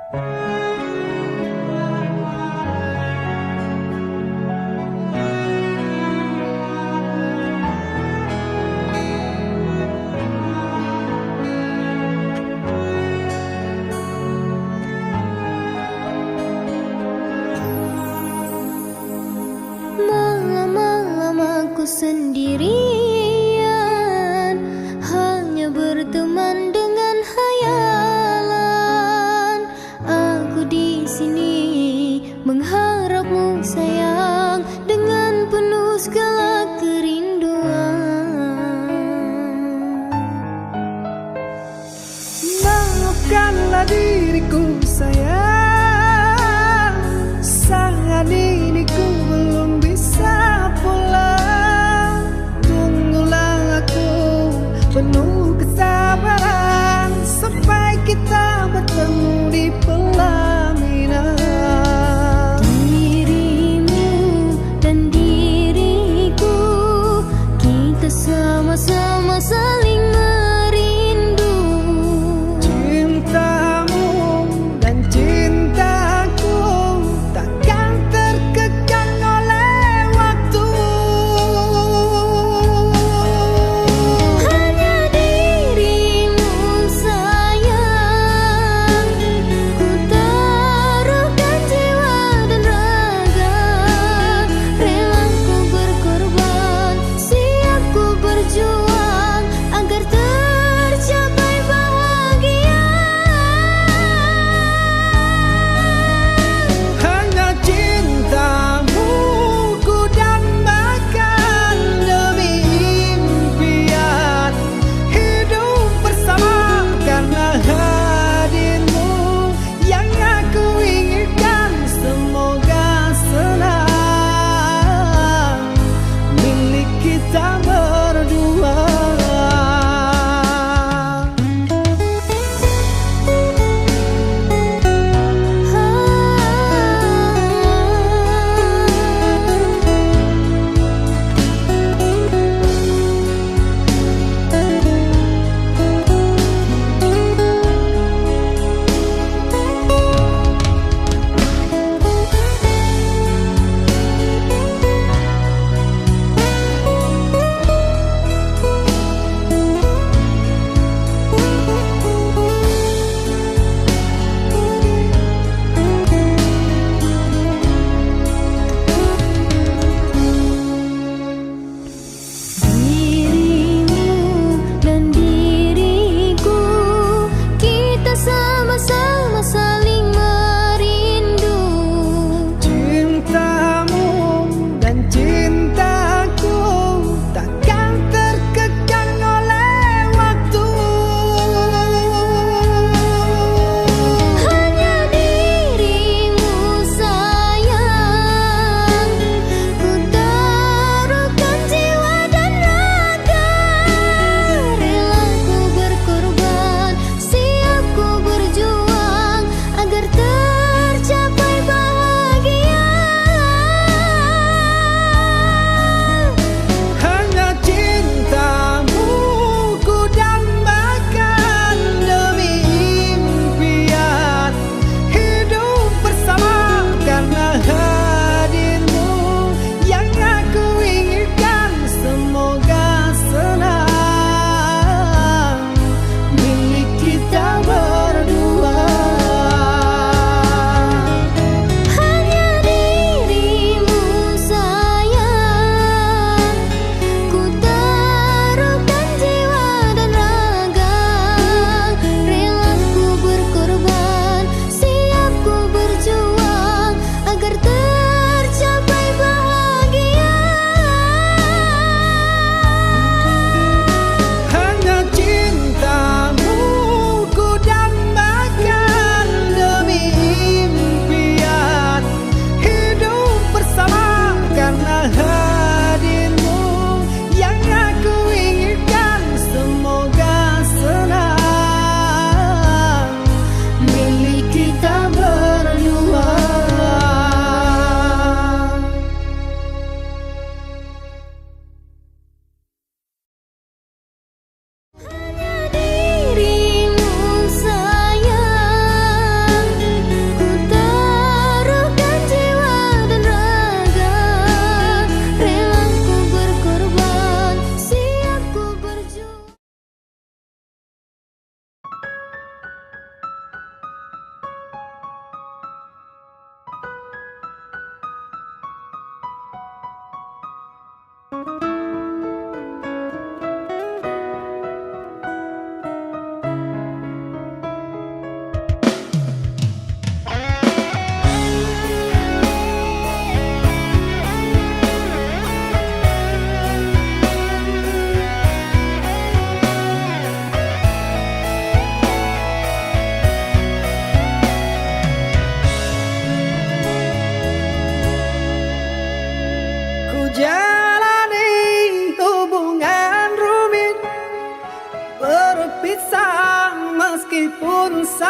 Malam-malam aku sendirian, hanya berteman dengan hayalan. Aku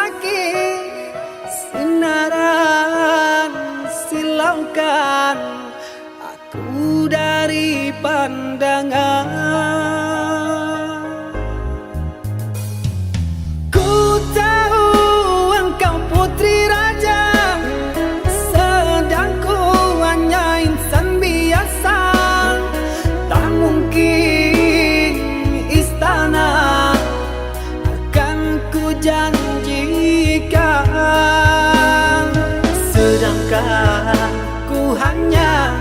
sakit, sinaran silaukan aku dari pandangan. Ku tahu engkau putri raja, sedang ku hanya insan biasa. Tak mungkin istana akan ku janjikan, sedangkan ku hanya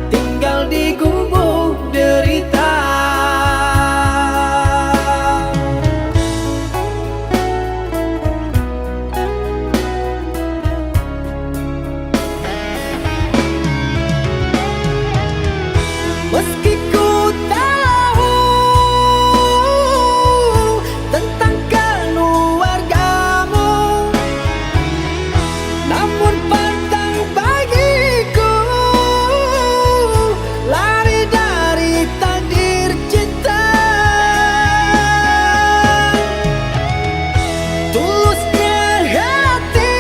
tinggal di gubuk derita. Meski ku tahu tentang keluargamu, namun pantang bagiku lari dari takdir cinta. Tulusnya hati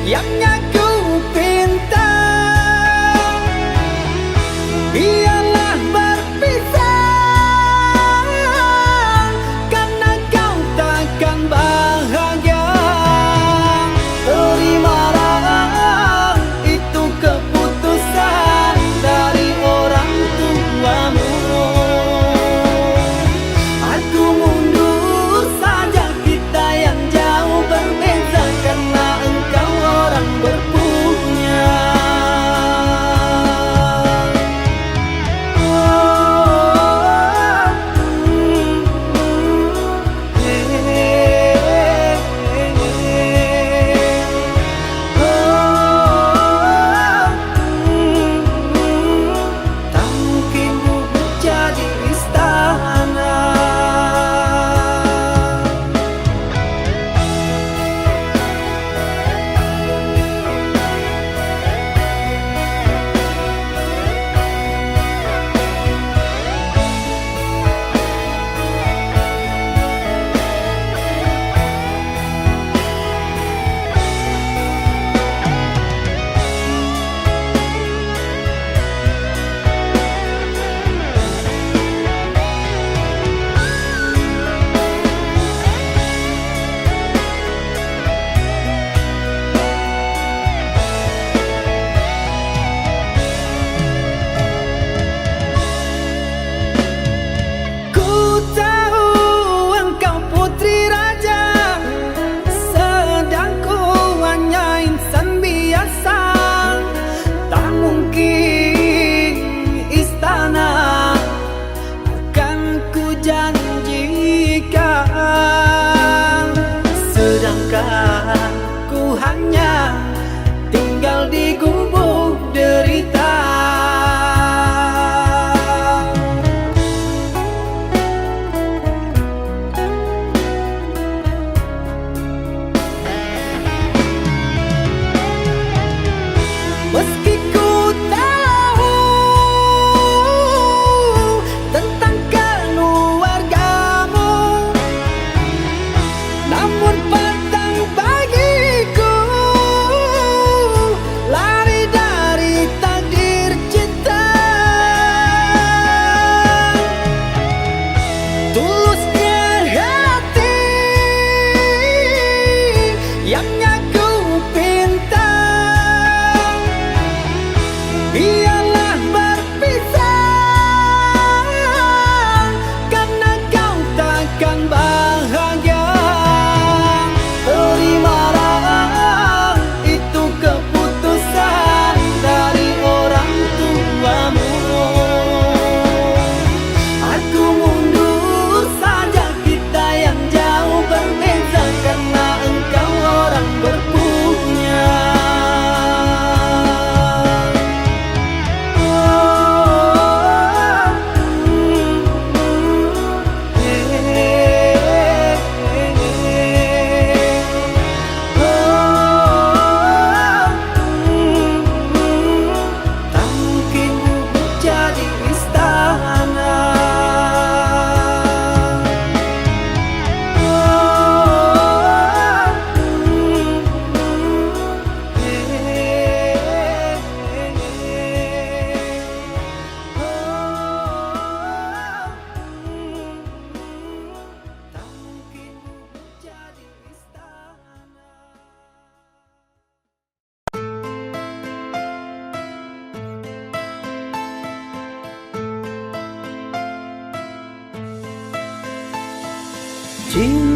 yang aku pinta, biarlah berpisah karena kau takkan bahagia. Terimalah itu keputusan dari orang tuamu. Aku mundur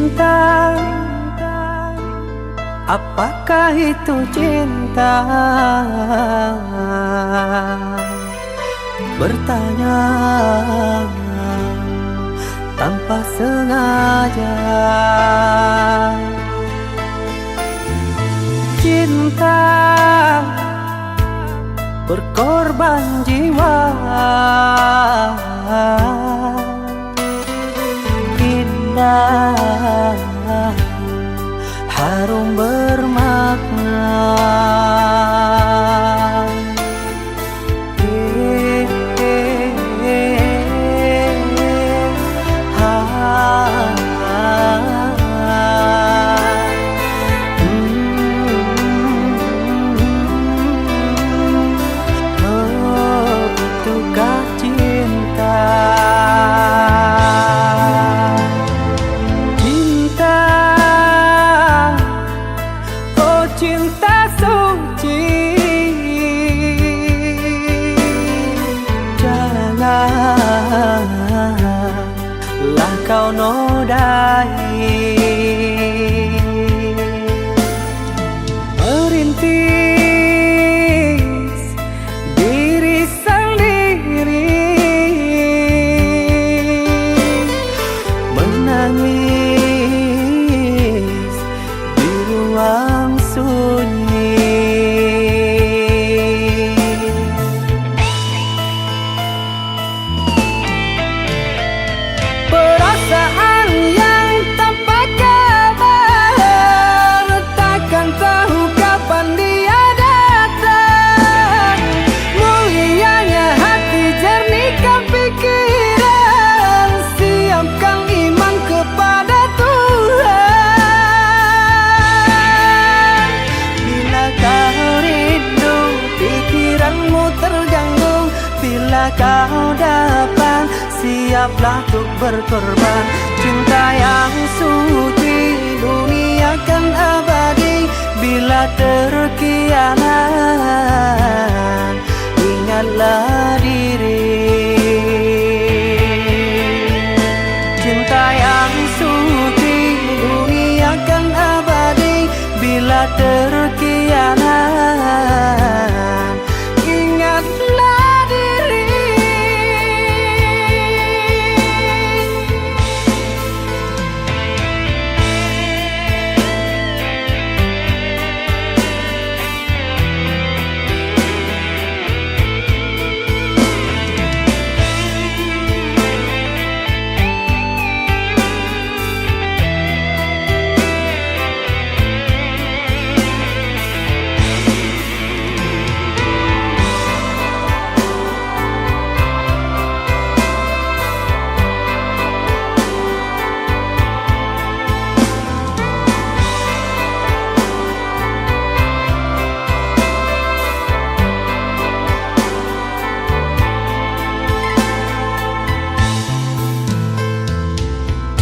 Cinta, apakah itu cinta? Bertanya tanpa sengaja. Cinta, berkorban jiwa. Indah, harum bermakna. Betulkah cinta? Cinta, oh cinta suci, janganlah kau nodai. Merintis diri sendiri, menangis di ruang sunyi. Perasaan yang tanpa kabar, takkan tahu kapan dia datang. Mulianya hati, jernihkan pikiran, siapkan iman kepada Tuhan. Bila kau rindu, pikiranmu terganggu, bila kau datang, siaplah untuk berkorban. Cinta yang suci, dunia kan abadi. Bila terkianat, ingatlah diri. Cinta yang suci, dunia kan abadi. Bila terkianat, ingatlah diri.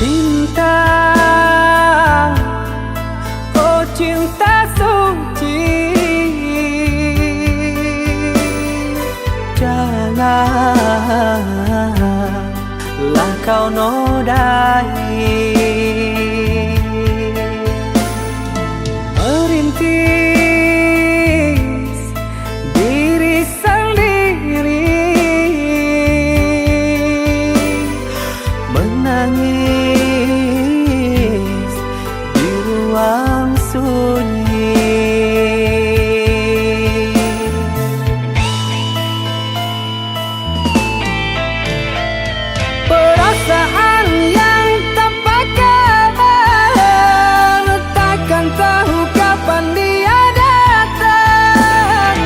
Cinta, oh cinta suci, janganlah kau nodai. Merintis diri sendiri, menangis di ruang sunyi. Perasaan yang tanpa kabar, takkan tahu kapan dia datang.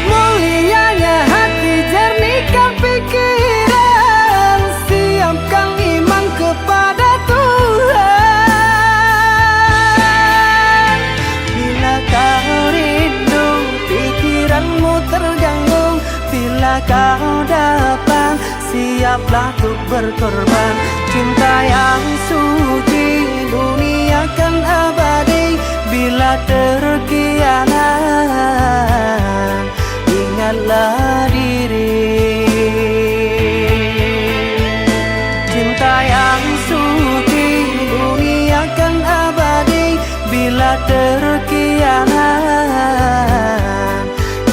Mulianya hati, jernihkan pikiran, siapkan iman kepada Tuhan. Bila kau rindu, pikiranmu terganggu, bila kau datang, siaplah untuk berkorban. Cinta yang suci, dunia kan abadi. Bila terkianat, ingatlah diri. Cinta yang suci, dunia kan Bila terkianat,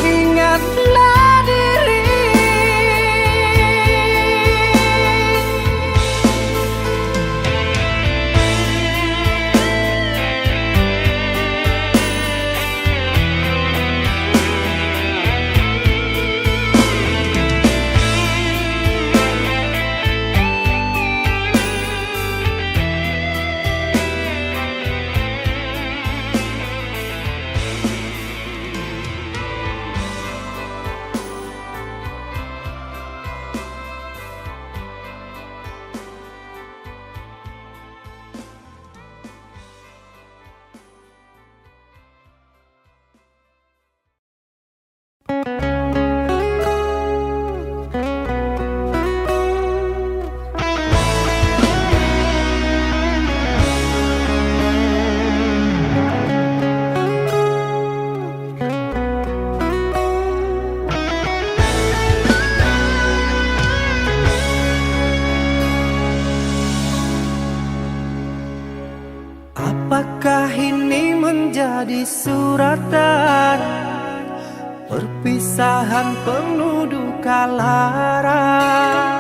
ingatlah diri. Apakah ini menjadi suratan perpisahan penuh duka lara?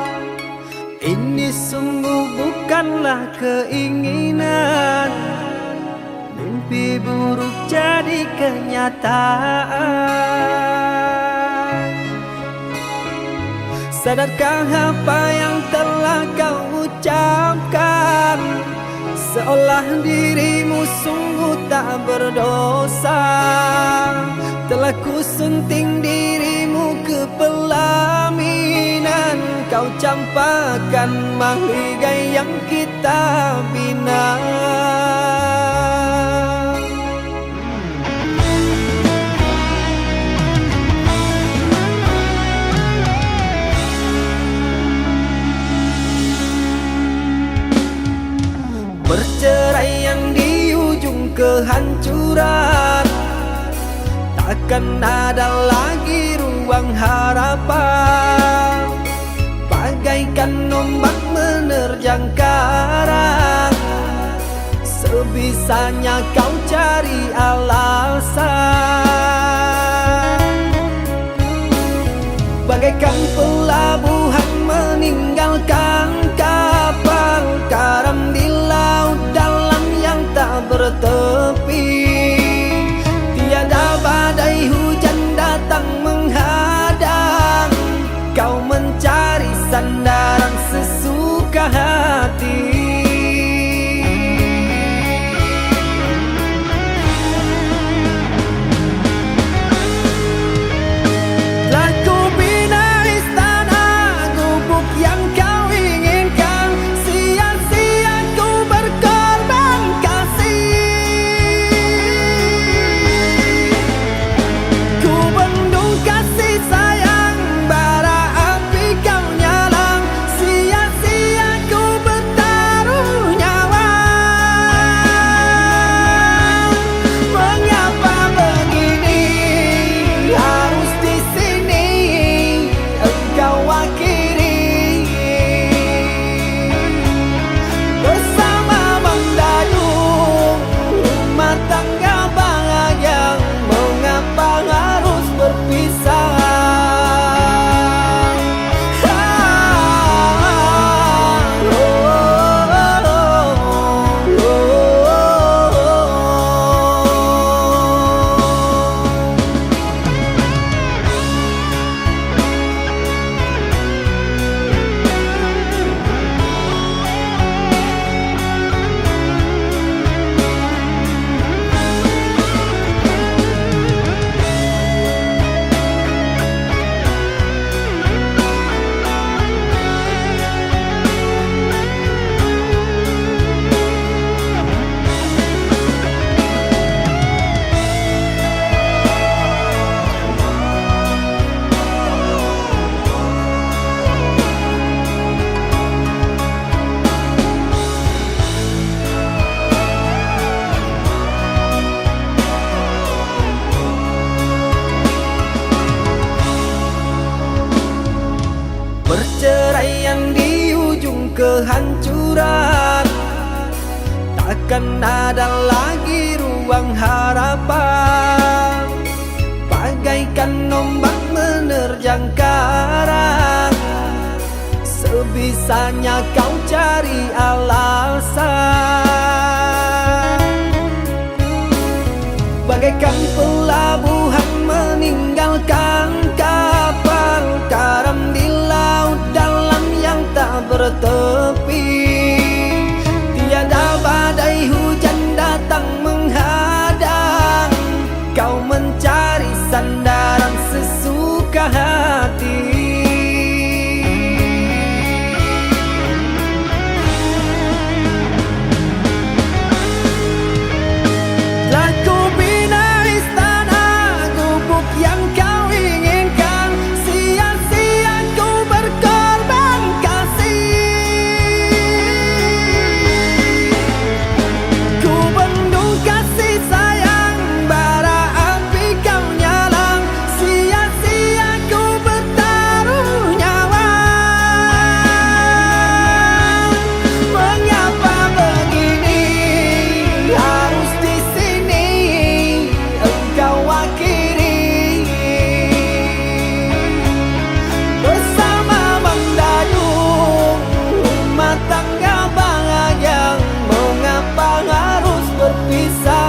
Ini sungguh bukanlah keinginan, mimpi buruk jadi kenyataan. Sadarkah apa yang telah kau ucapkan? Seolah dirimu sungguh tak berdosa. Telah ku sunting dirimu ke pelaminan, kau campakkan mahligai yang kita bina. Perceraian di ujung kehancuran, takkan ada lagi ruang harapan. Bagaikan ombak menerjang karang, sebisanya kau cari alasan. Bagaikan pelabuhan meninggalkan kapal karam di laut dalam yang tak bertepi. Tiada badai hujan datang menghadang, kau mencari sandaran sesuka hati. Telah ku bina istana gubuk yang kau inginkan, sia-sia ku berkorban kasih. Ku bendung kasih sayang, bara api kau nyalang, sia-sia ku bertaruh nyawa. Mengapa begini harus di sini engkau akhiri? Bersama mendayung rumah tangga bahagia, mengapa harus berpisah? Perceraian di ujung kehancuran, bukan ada lagi ruang harapan. Bagaikan ombak menerjang karang, sebisanya kau cari alasan. Bagaikan pelabuhan meninggalkan kapal karam di laut dalam yang tak bertepi. Tiada badai hujan datang menghadang, kau mencari sandaran sesuka hati. Telah ku bina istana gubuk yang kau inginkan, sia-sia ku berkorban kasih. Ku bendung kasih sayang, bara api kau nyalang, sia-sia ku bertaruh nyawa. Mengapa begini harus di sini engkau akhiri bersama Bang Dayung, rumah tangga bahagia, mengapa harus berpisah?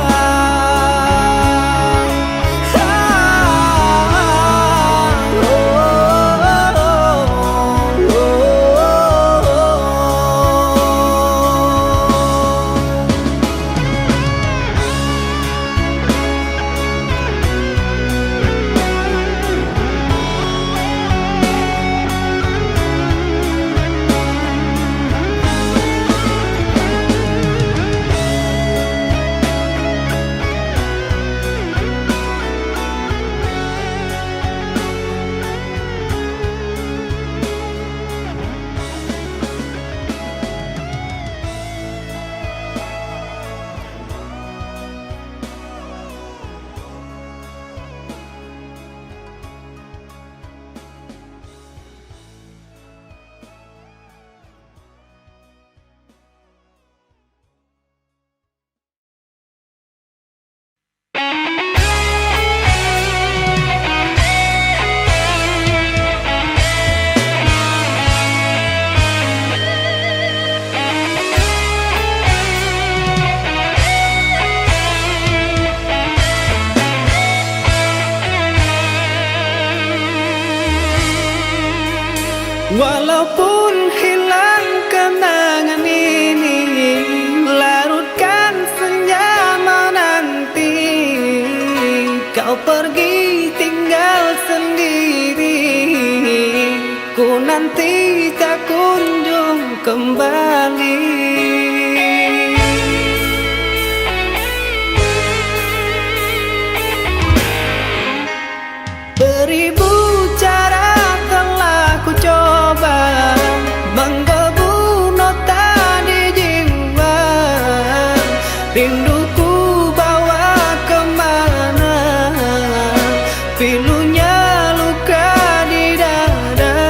Walaupun hilang kenangan ini, larutkan senja menanti. Kau pergi tinggal sendiri, ku nanti tak kunjung kembali. Beribu cara telah ku coba menggebu nota di jiwa, rinduku bawa kemana, pilunya luka di dada.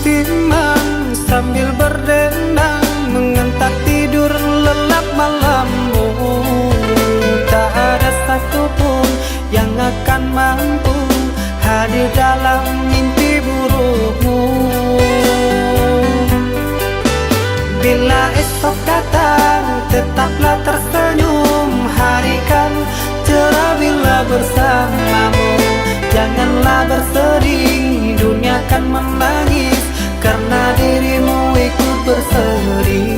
timang sambil berdendang mengentak tidur lelap malammu. Tak ada satupun yang akan mampu hadir dalam mimpi burukmu. Bila esok datang tetaplah tersenyum, hari kan cerah bila bersamamu. Janganlah bersedih, dunia kan menangis karena dirimu ikut bersedih.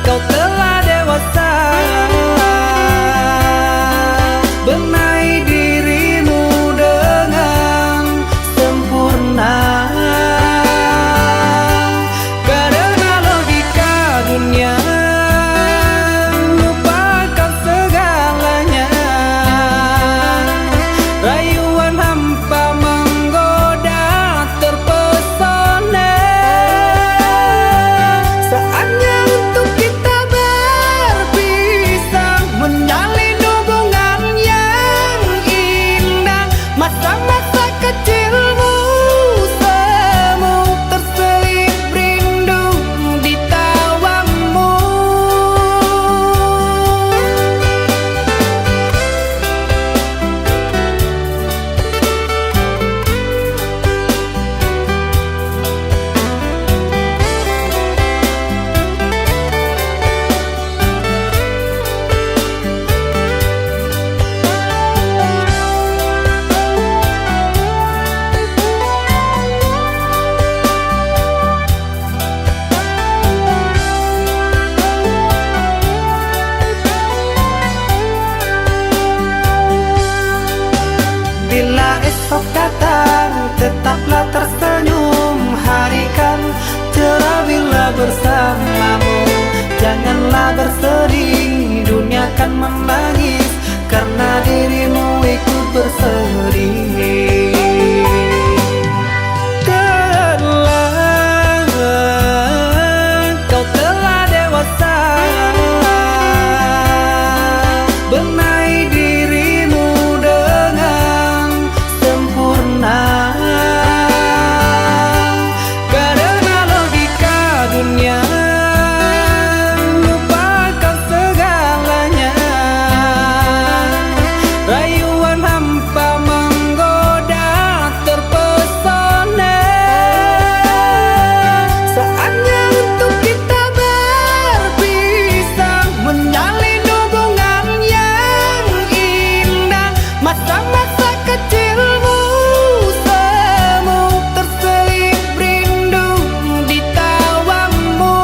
Kau telah dewasa, benahi dirimu dengan sempurna. Karena logika dunia lupakan segalanya. Rayuan hampa menggoda terpesona. Saatnya untuk kita berpisah, menjalin hubungan yang indah. Masa-masa kecilmu semu terselip rindu di tawamu. Bila esok datang tetaplah tersenyum, hari kan cerah bila bersamamu. Janganlah bersedih, dunia kan menangis karena dirimu ikut bersedih. Kau telah dewasa, benahi dirimu dengan sempurna. Karena logika dunia lupakan segalanya. Rayuan hampa menggoda terpesona. Saatnya untuk kita berpisah, menjalin hubungan yang indah. Masa-masa kecilmu semu terselip rindu di tawamu.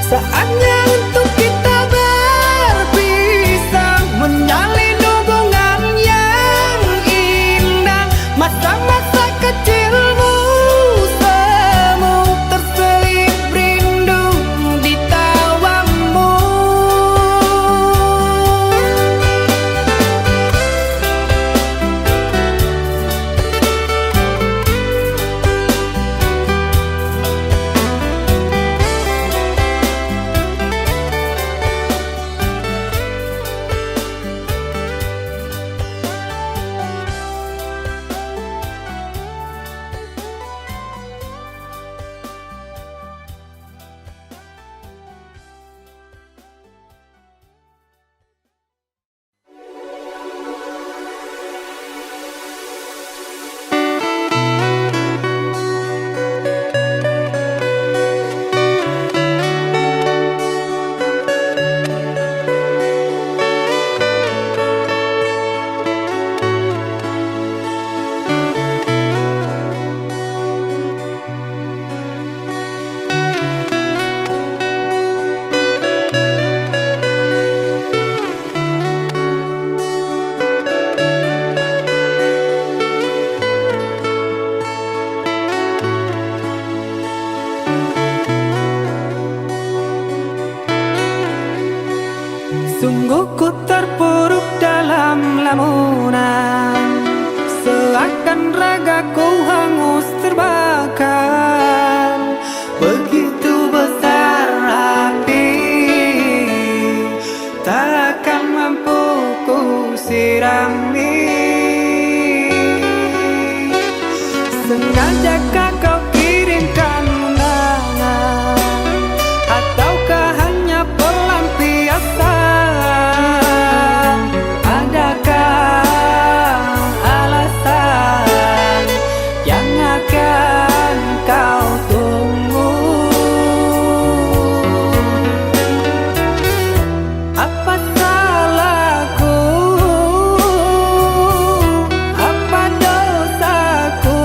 Saatnya untuk kita berpisah, menjalin hubungan yang indah. Masa-masa kecilmu semu terselip rindu di tawamu. Sungguh ku terpuruk dalam lamunan, seakan ragaku hangus terbakar. Begitu besar hati, takkan mampu ku sirami. Sengajakah kau kirimkan undangan, ataukah hanya pelampiasan? Adakah alasan yang akan kau tunggu? Apa salahku? Apa dosaku?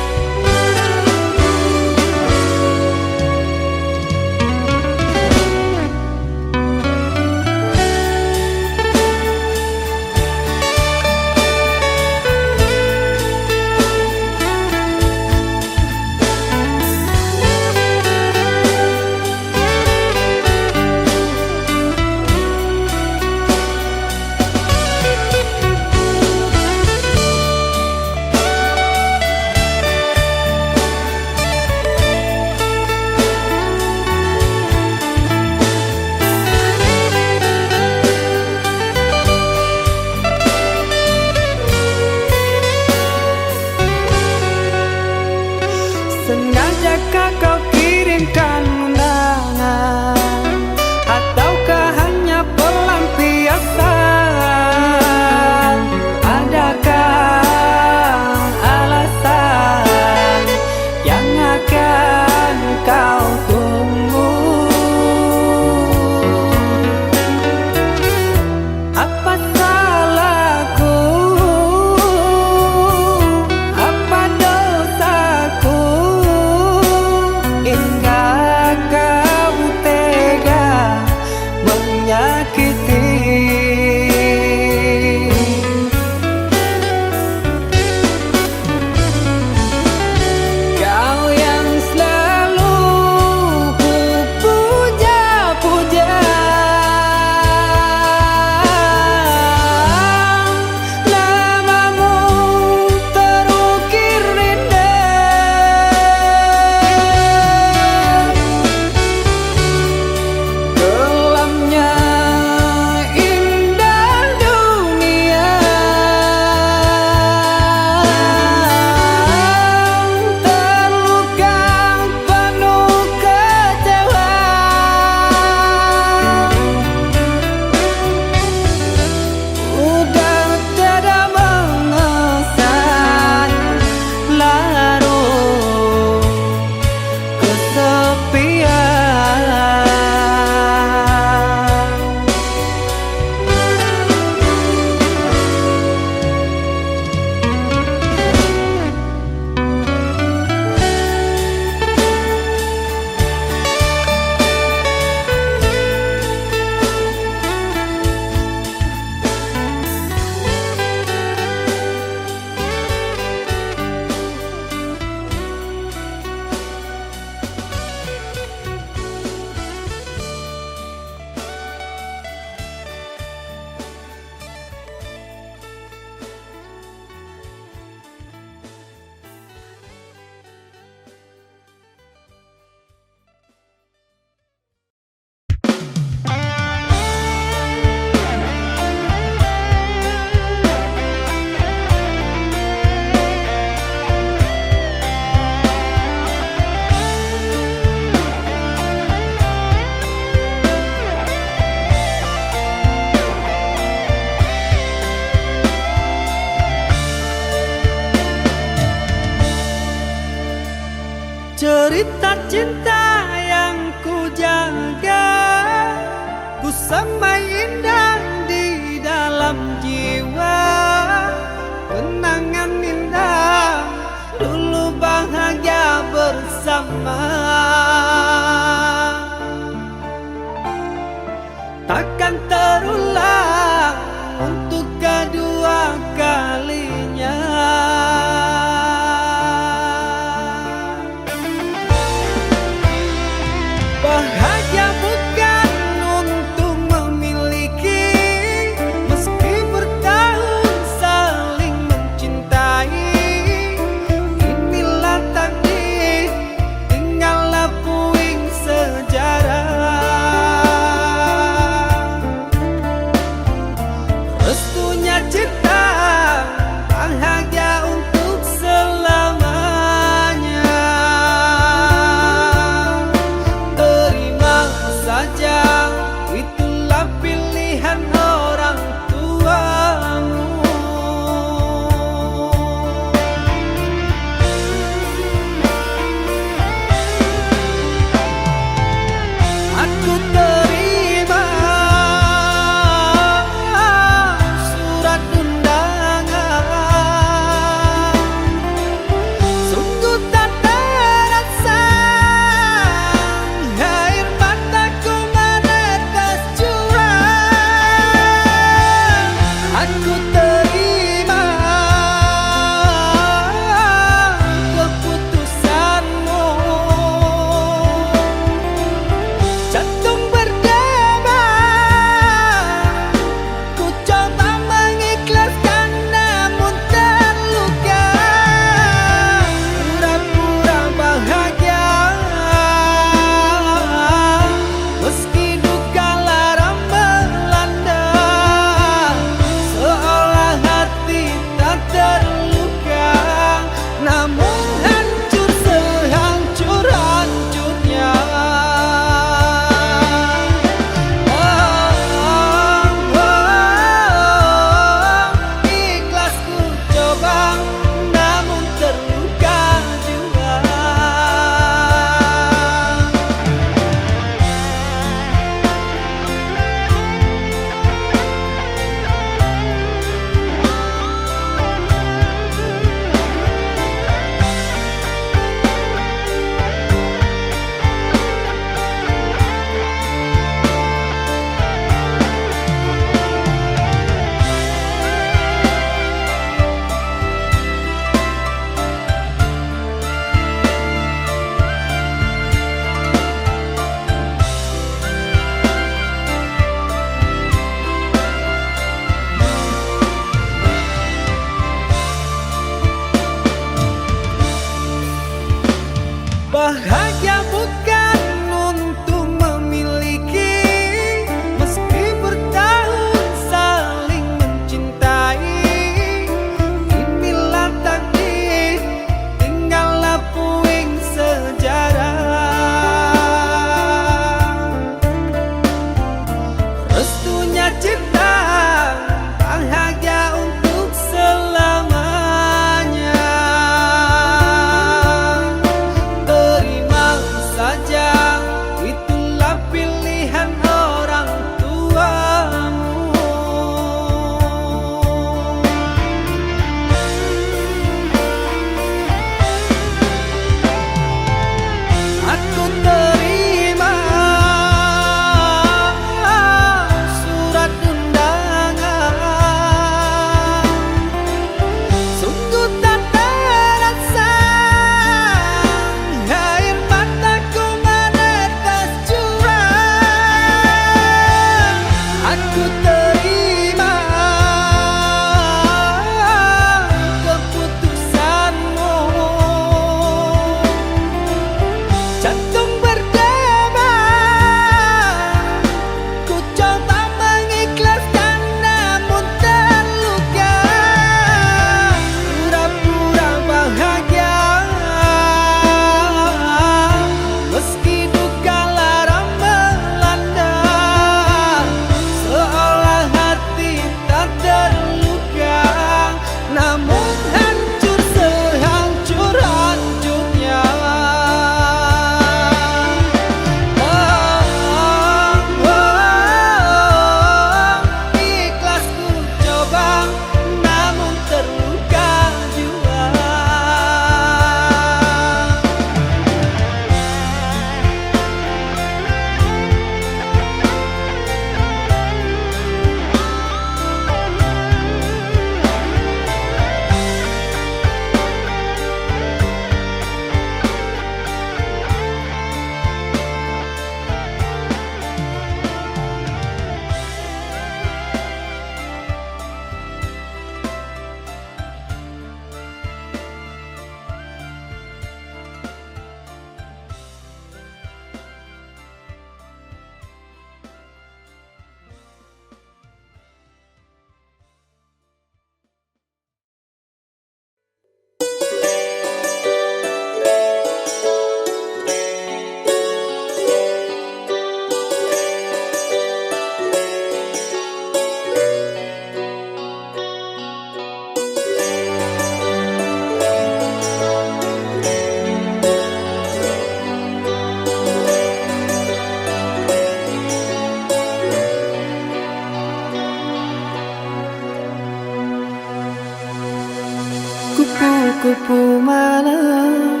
kupu-kupu malam,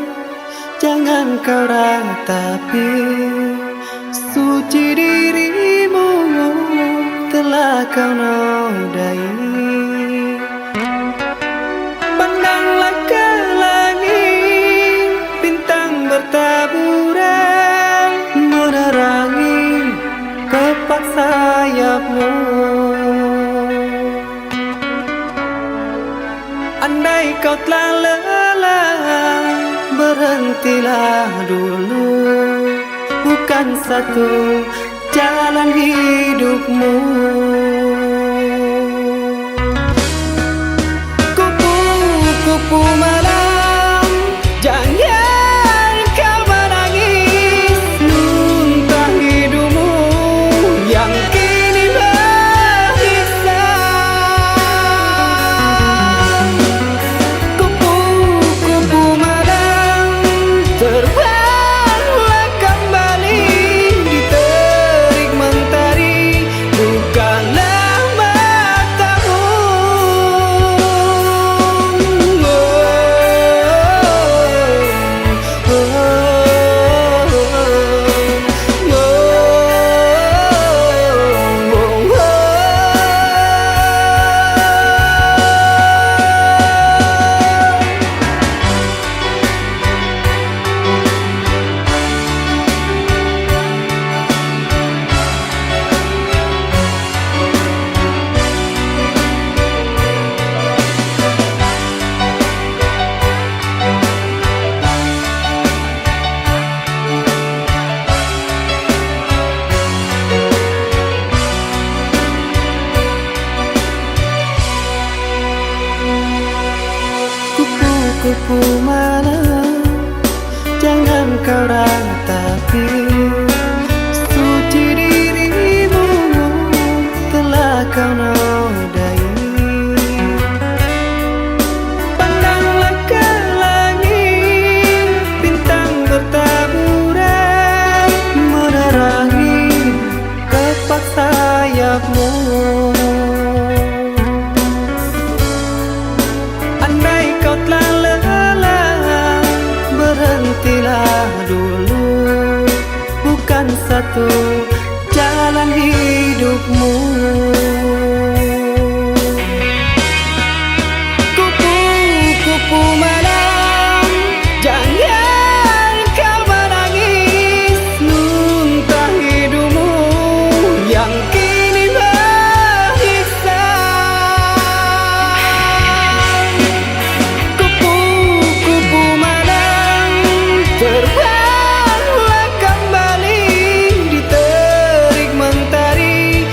jangan kau ratapi, suci dirimu telah kau nodai. Pandanglah ke langit, bintang bertaburan menerangi kepak sayapmu. Andai kau telah lelah, berhentilah dulu, bukan satu jalan hidupmu. Kupu-kupu malam, jangan kau menangis, muntah hidupmu yang kini berhisap. Kupu-kupu malam, terbanglah kembali, diterik mentari, bukanlah matamu. Kupu malam, jangan kau ratapi, suci dirimu telah kau nodai. Pandanglah ke langit, bintang bertaburan menerangi kepak sayapmu. Andai kau telah lelah, berhentilah dulu, bukan satu jalan hidupmu. Kupu-kupu malam, jangan kau menangis, muntah hidupmu yang kini berhisap. Kupu-kupu malam, terbanglah kembali, diterik mentari,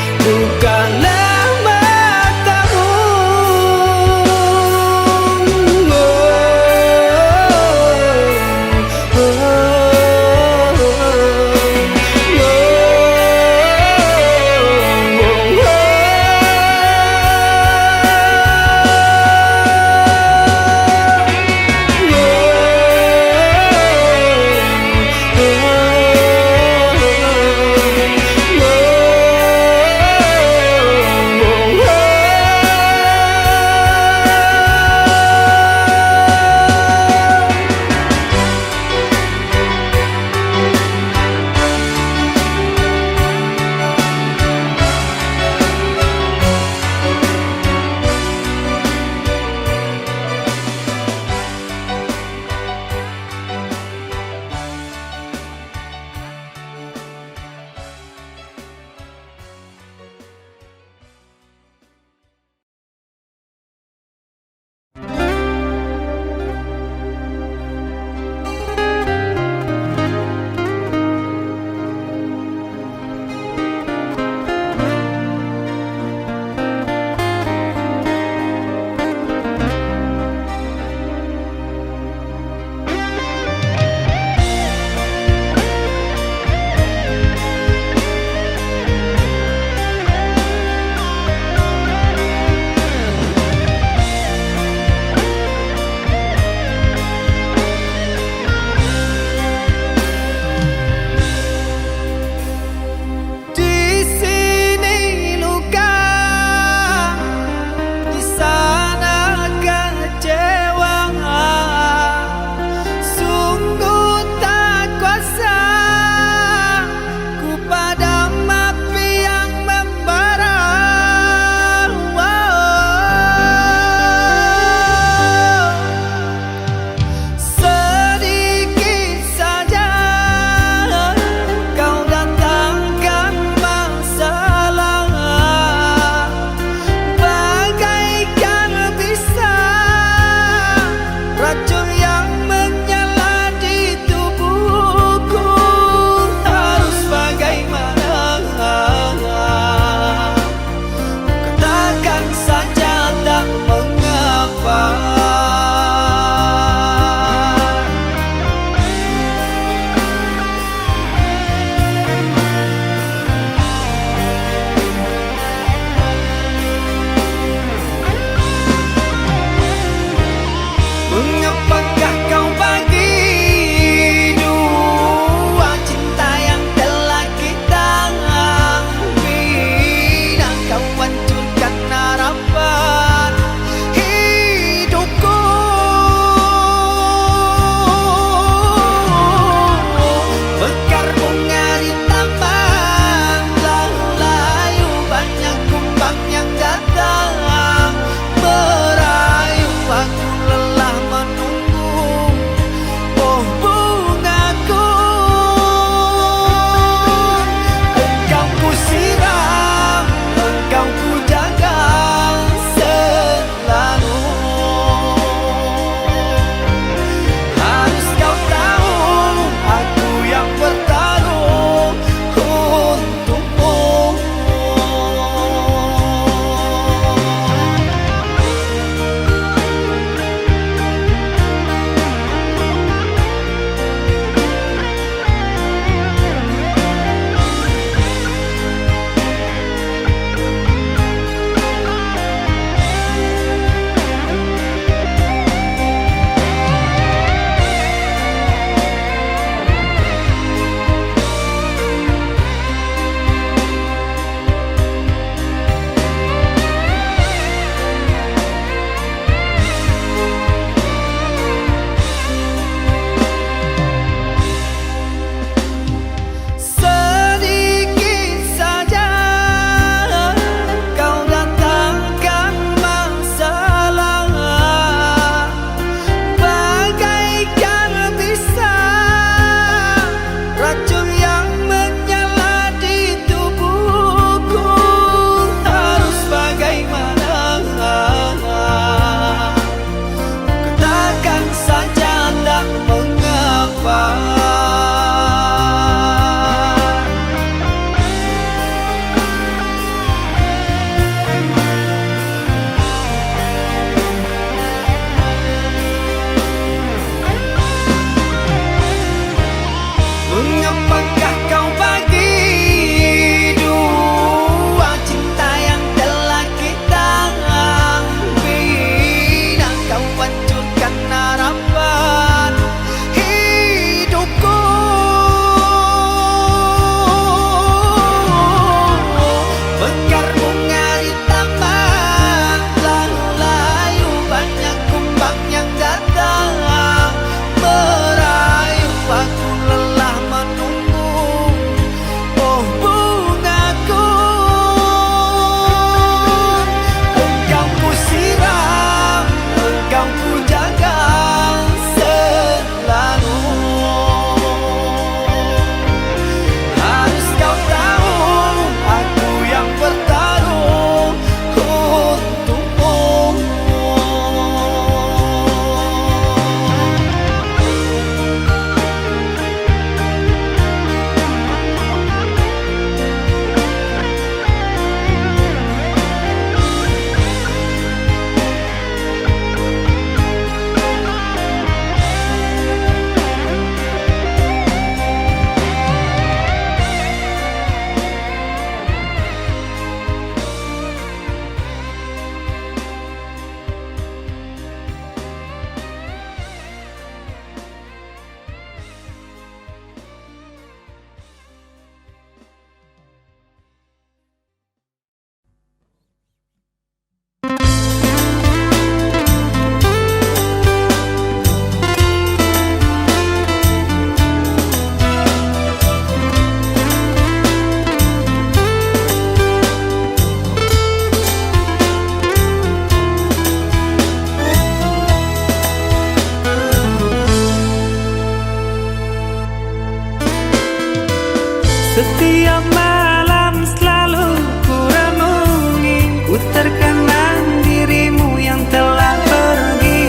Setiap malam selalu ku renungi, ku terkenang dirimu yang telah pergi.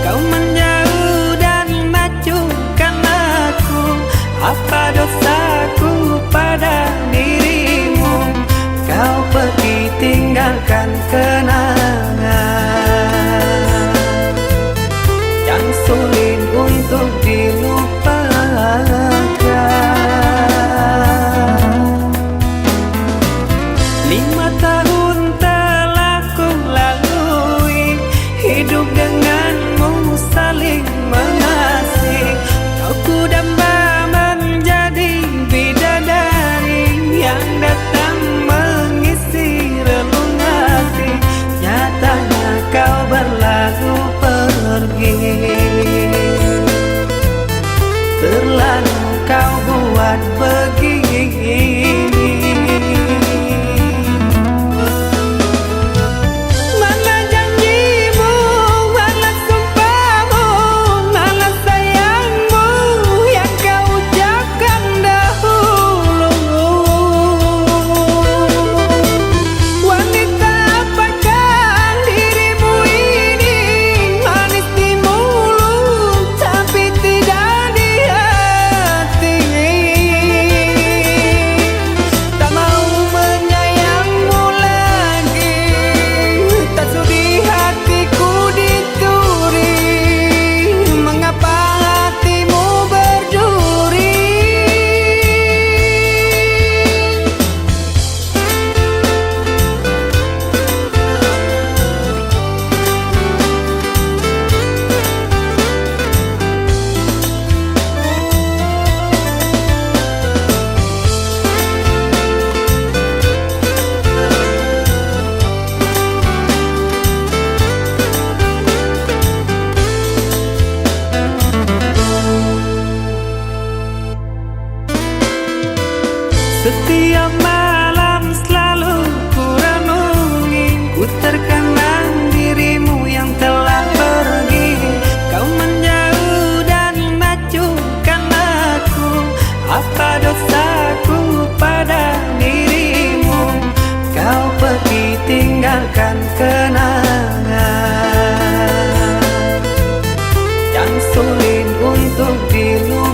Kau menjauh dan majukan aku, apa dosaku pada dirimu? Kau pergi tinggalkan kenangan yang sulit untuk dilupakan. 5 tahun telah ku lalui, hidup denganmu saling mengasihi. Kau ku damba menjadi bidadari yang datang mengisi relung hati. Nyatanya kau berlalu pergi, terlalu kau buat begini. Mana janjimu, mana sumpahmu, mana sayangmu yang kau ucapkan dahulu. Wanita apakah dirimu ini, manis di mulut tapi tidak di hati. Tak mau menyayangmu lagi, tak sudi hatiku dituri. Mengapa hatimu berduri? Setiap malam selalu ku renungi, ku terkenang dirimu yang telah pergi. Kau menjauh dan majukan aku, apa dosaku pada dirimu? Kau pergi tinggalkan kenangan yang sulit untuk dilupakan.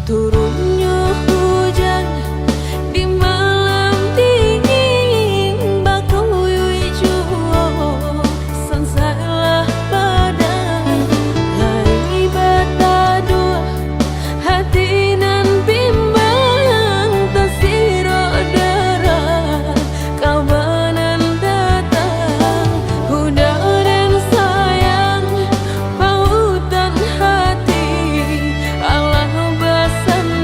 Turunnya hujan di malam dingin, bakau hijau sansalah badan hari batado hati nan bimbang tasiro darah kawanan datang udah dan sayang pautan hati Allah basan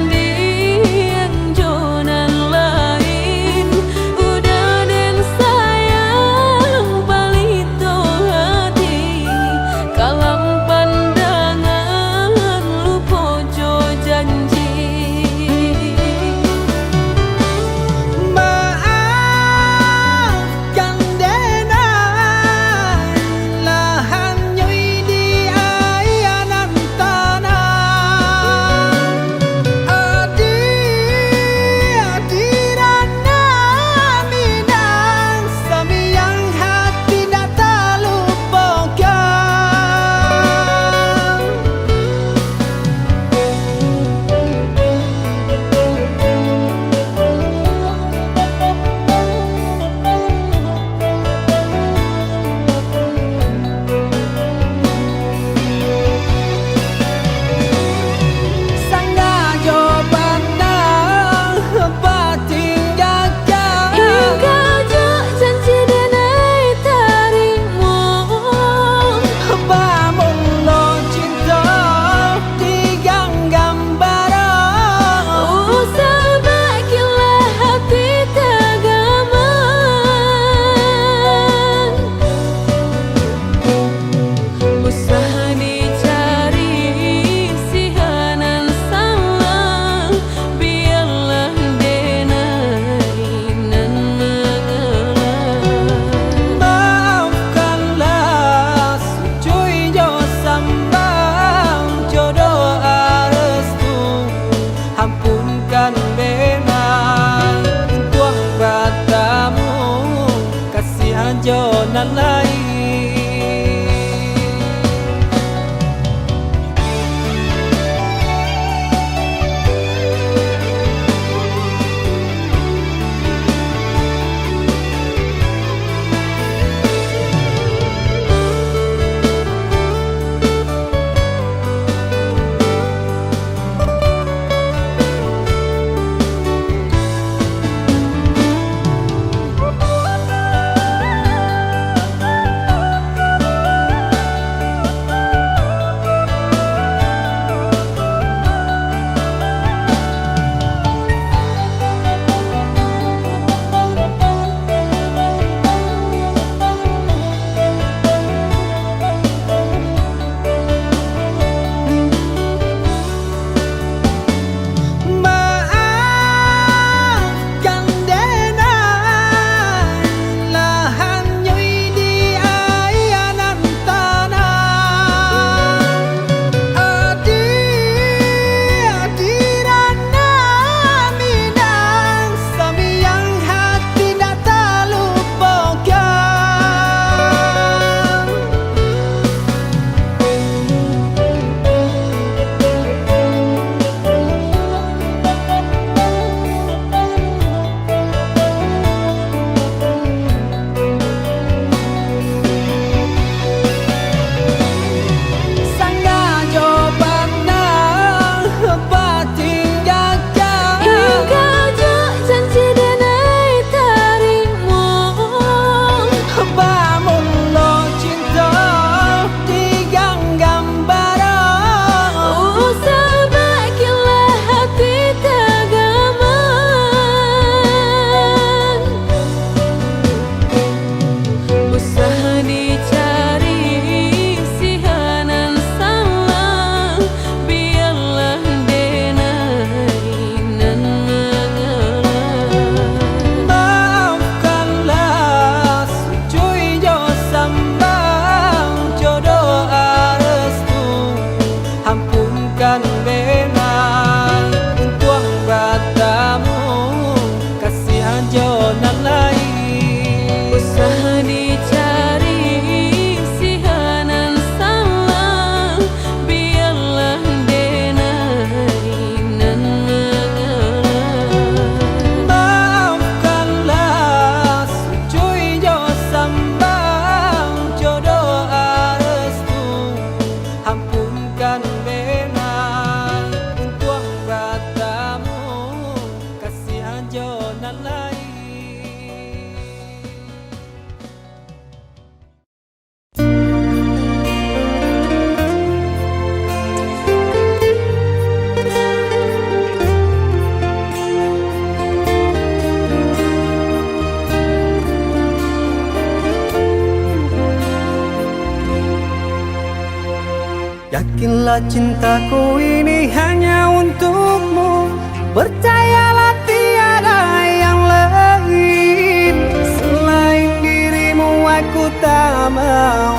Yakinlah cintaku ini hanya untukmu. Percayalah tiada yang lain. Selain dirimu aku tak mau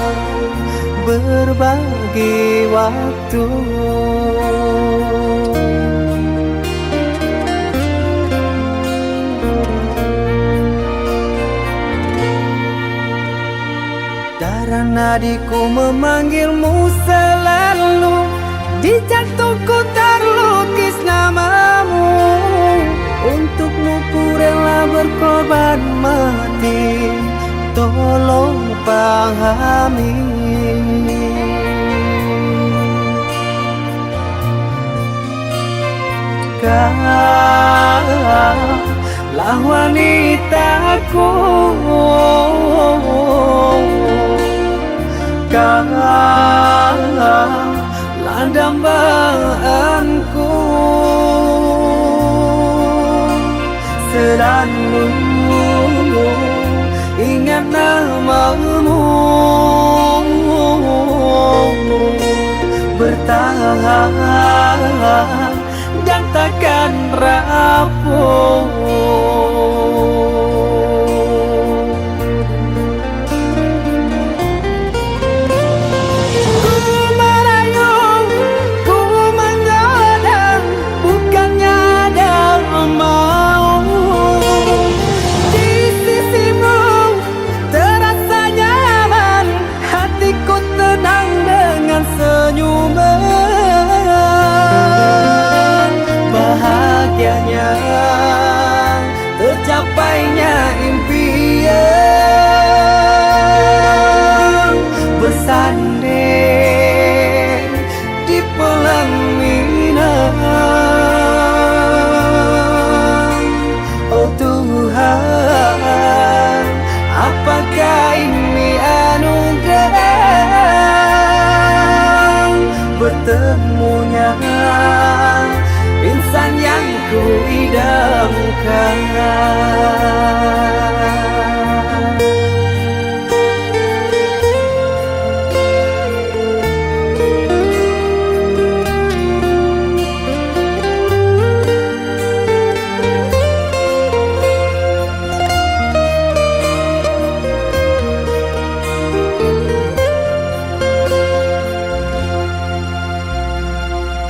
berbagi waktu. Darah nadiku memanggilmu selalu. Di jantungku terlukis namamu. Untukmu ku rela berkorban mati. Tolong pahami. Kaulah wanitaku. Kaulah dambaanku. Selalu ingat namamu. Bertahan dan takkan rapuh. Bahagianya tercapainya impian. Bersanding di pelaminan. Oh Tuhan, apakah ini anugerah? Bertemunya insan yang ku idamkan.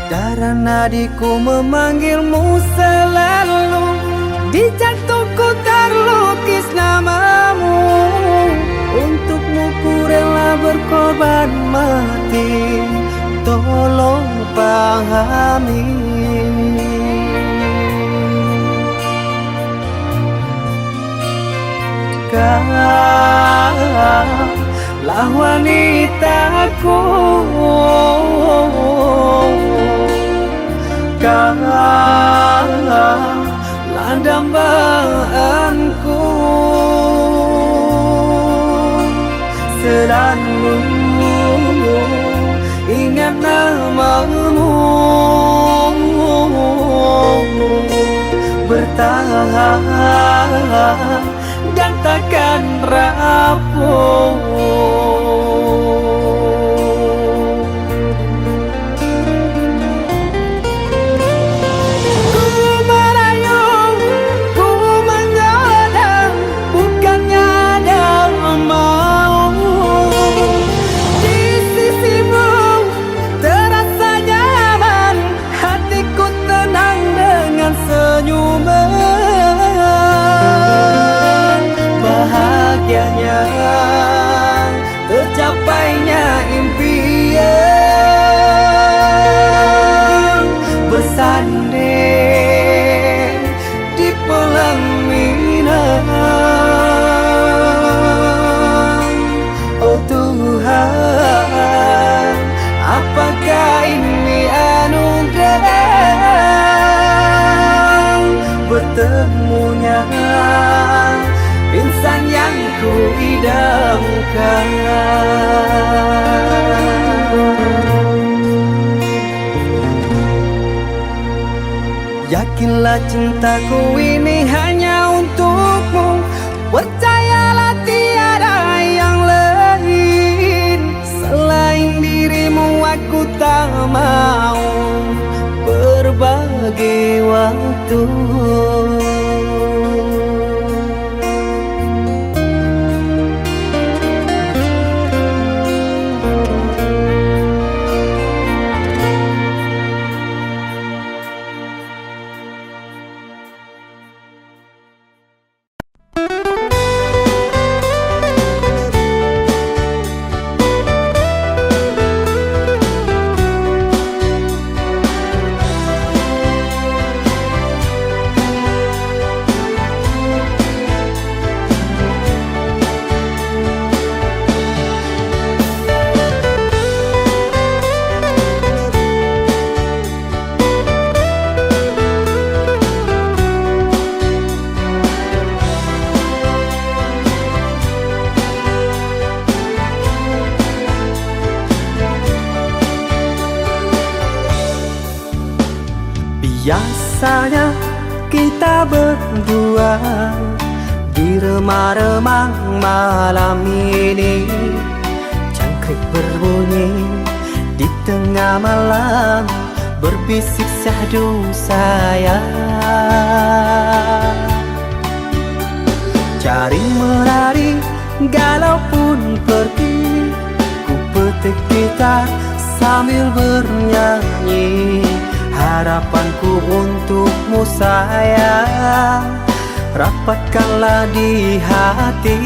Darah nadiku memanggilmu selalu. Di jantungku terlukis namamu. Untukmu ku rela berkorban mati. Tolong pahami. Kaulah wanitaku. Kaulah dambaanku. Selalu ingat namamu. Bertahan dan takkan rapuh. Bahagianya tercapainya impian. Bersanding di pelaminan. Oh Tuhan, apakah ini anugerah? Bertemunya insan yang ku idamkan. Yakinlah cintaku ini hanya untukmu. Percayalah tiada yang lain. Selain dirimu aku tak mau berbagi waktu. Biasanya kita berdua di remang-remang malam ini, jangkrik berbunyi di tengah malam, berbisik syahdu sayang. Cari menari galau pun pergi, ku petik gitar sambil bernyanyi. Harapanku untukmu sayang, rapatkanlah di hati.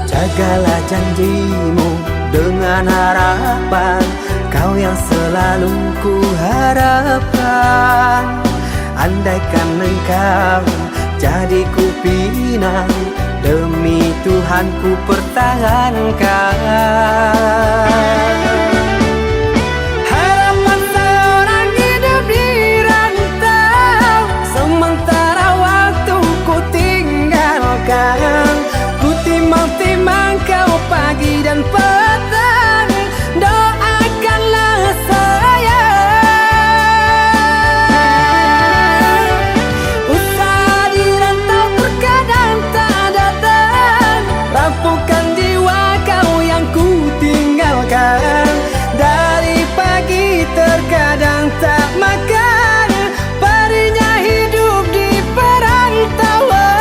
Jagalah janjimu dengan harapan, kau yang selalu ku harapkan. Andaikan engkau jadi ku pinang, demi Tuhan ku pertahankan. Ku timang-timang kau pagi dan petang, doakanlah sayang. Usaha dirantau terkadang tak datang, rapuhkan jiwa kau yang ku tinggalkan. Dari pagi terkadang tak makan, perihnya hidup di perantauan.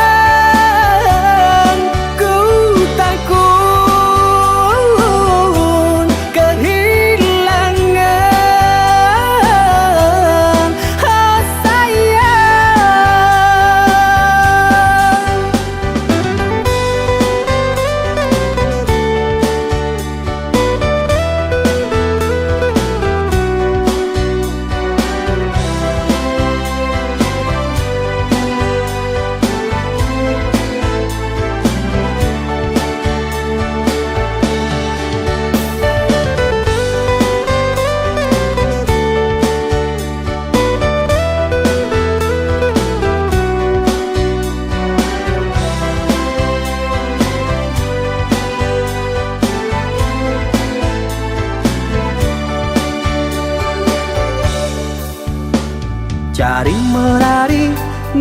Cari menari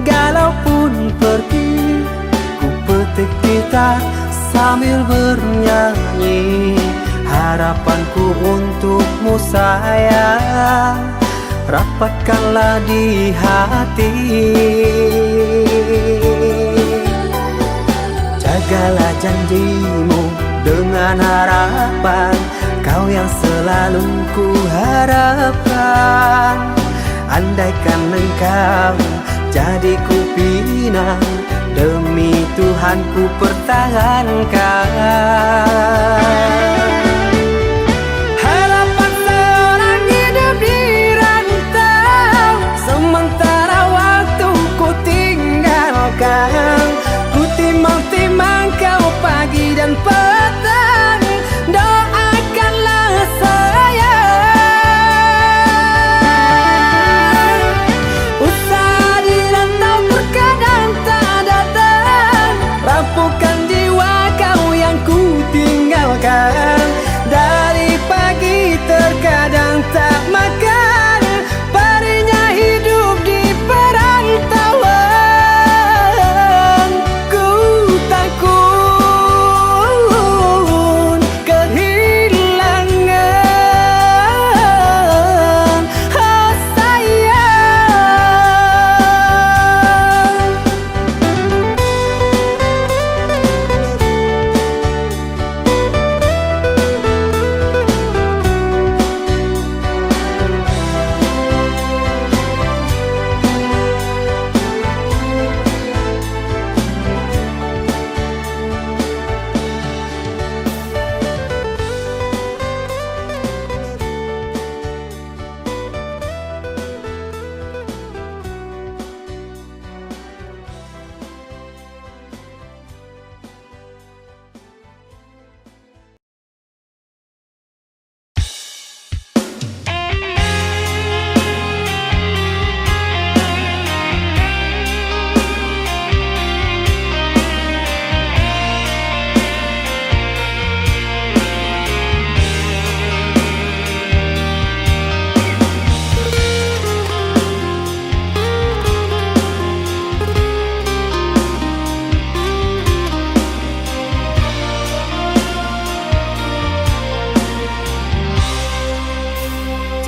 galau pun pergi, ku petik gitar sambil bernyanyi. Harapanku untukmu sayang, rapatkanlah di hati. Jagalah janjimu dengan harapan, kau yang selalu ku harapkan. Andaikan engkau jadi ku pinang, demi Tuhan ku pertahankan. Harapan seorang hidup di rantau, sementara waktu ku tinggalkan. Ku timang-timang kau pagi dan petang, doakanlah sayang. Rapuhkan jiwa kau yang ku tinggalkan.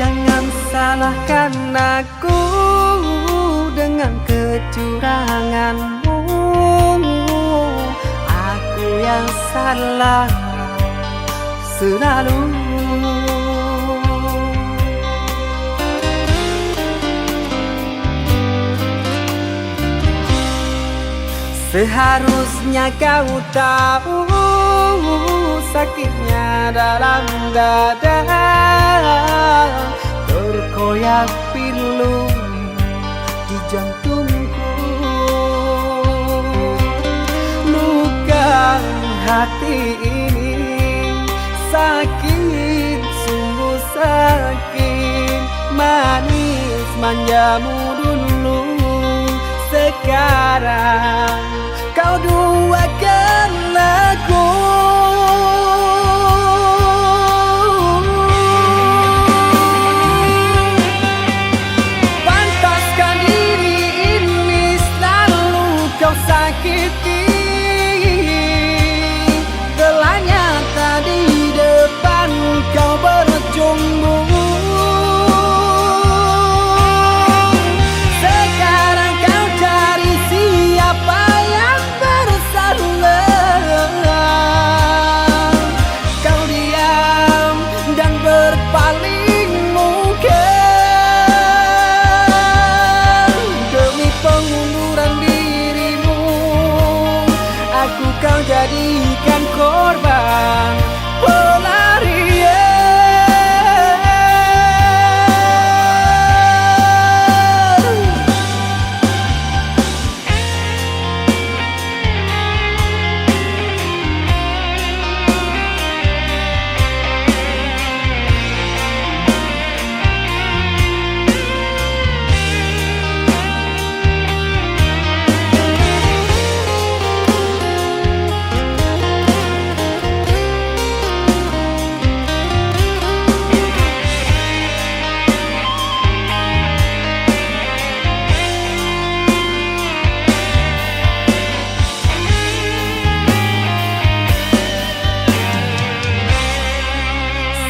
Jangan salahkan aku dengan kecuranganmu. Aku yang salah selalu. Seharusnya kau tahu sakitnya dalam dada, terkoyak pilu di jantungku. Luka hati ini sakit, sungguh sakit. Manis manjamu dulu, sekarang kau duakan aku. Pantaskah diri ini selalu kau sakiti? Telah nyata di depan kau berjumbu. Kau jadikan korban pelarian.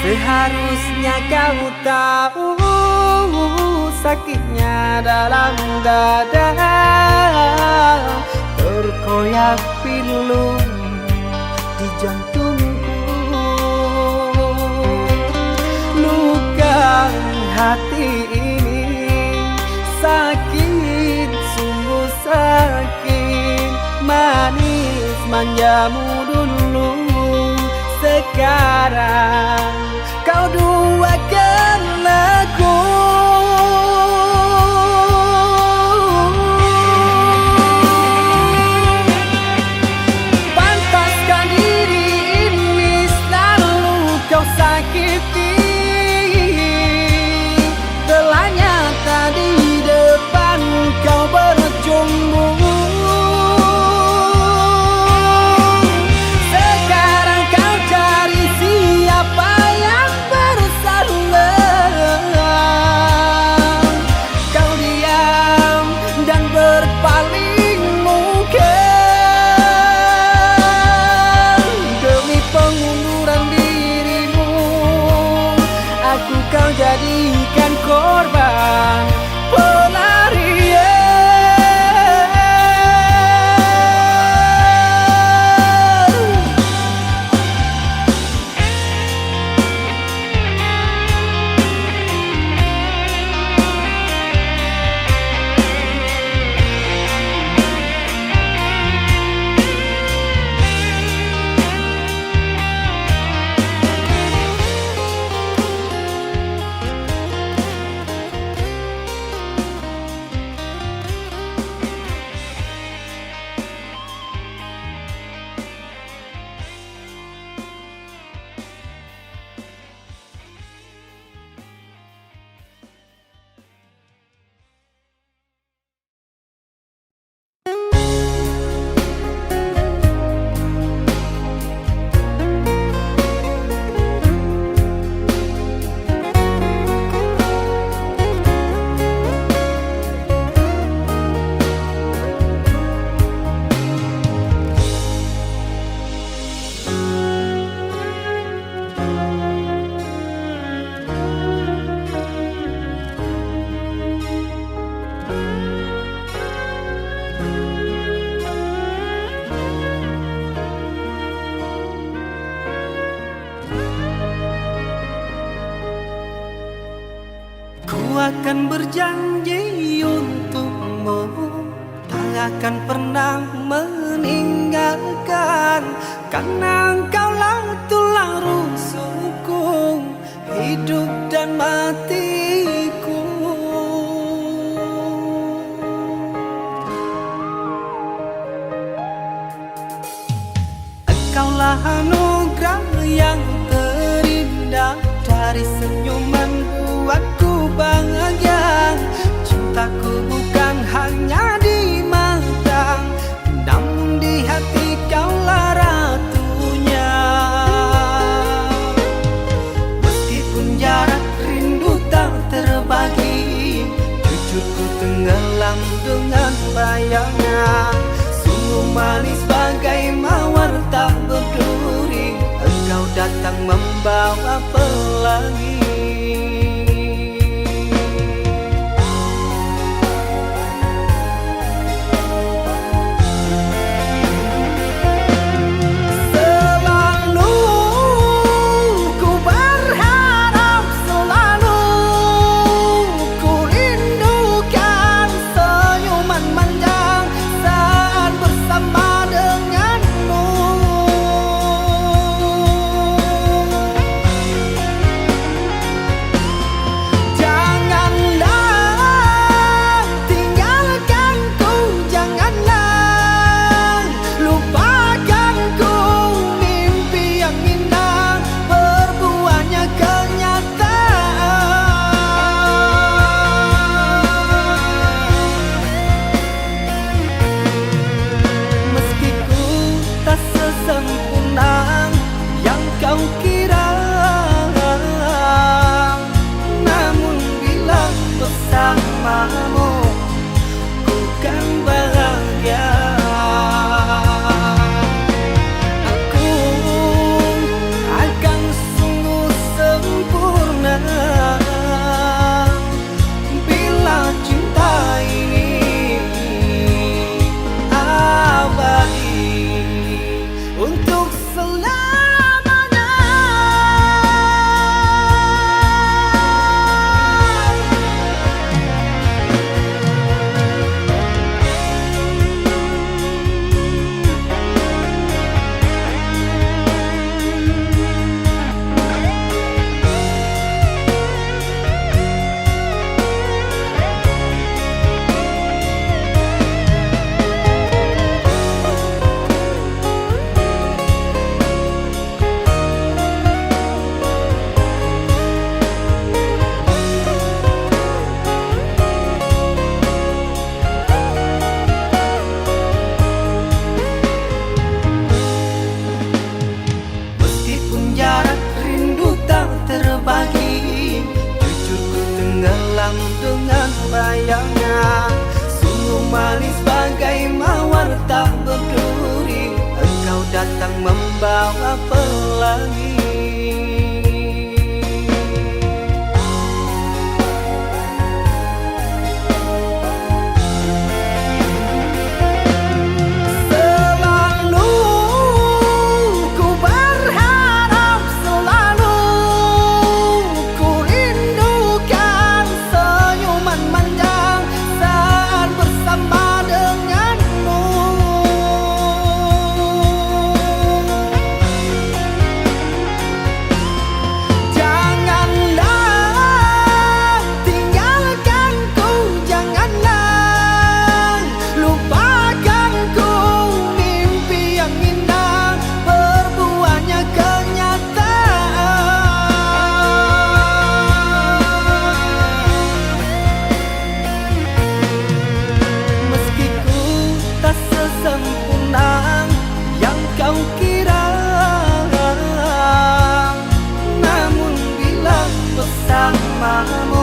Seharusnya kau tahu sakitnya dalam dada, terkoyak pilu di jantungku. Luka hati ini sakit, sungguh sakit. Manis manjamu dulu, sekarang kau duakan aku. Pantaskah diri ini selalu kau sakiti? Telah nyata di depan kau berjumbu. Kau jadikan korban pelarian. Ku akan berjanji untukmu, tak akan pernah meninggalkan, karena engkaulah tulang rusukku, hidup dan matiku. Engkaulah anugerah yang terindah, dari senyuman buatku bahagia. Cintaku bukan hanya di mata, namun di hati kaulah ratunya. Meskipun jarak rindu tak terbagi, jujur ku tenggelam dengan bayangan. Sungguh manis bagai mawar tak berduri, engkau datang membawa pelangi. Bersamamu ku kan bahagia. Aku akan sungguh sempurna bila cinta ini abadi untuk selamanya. Terbagi, jujur ku tenggelam dengan bayangan. Sungguh manis bagai mawar tak berduri, engkau datang membawa pelangi. Sempurna yang kau kira, namun bila bersamamu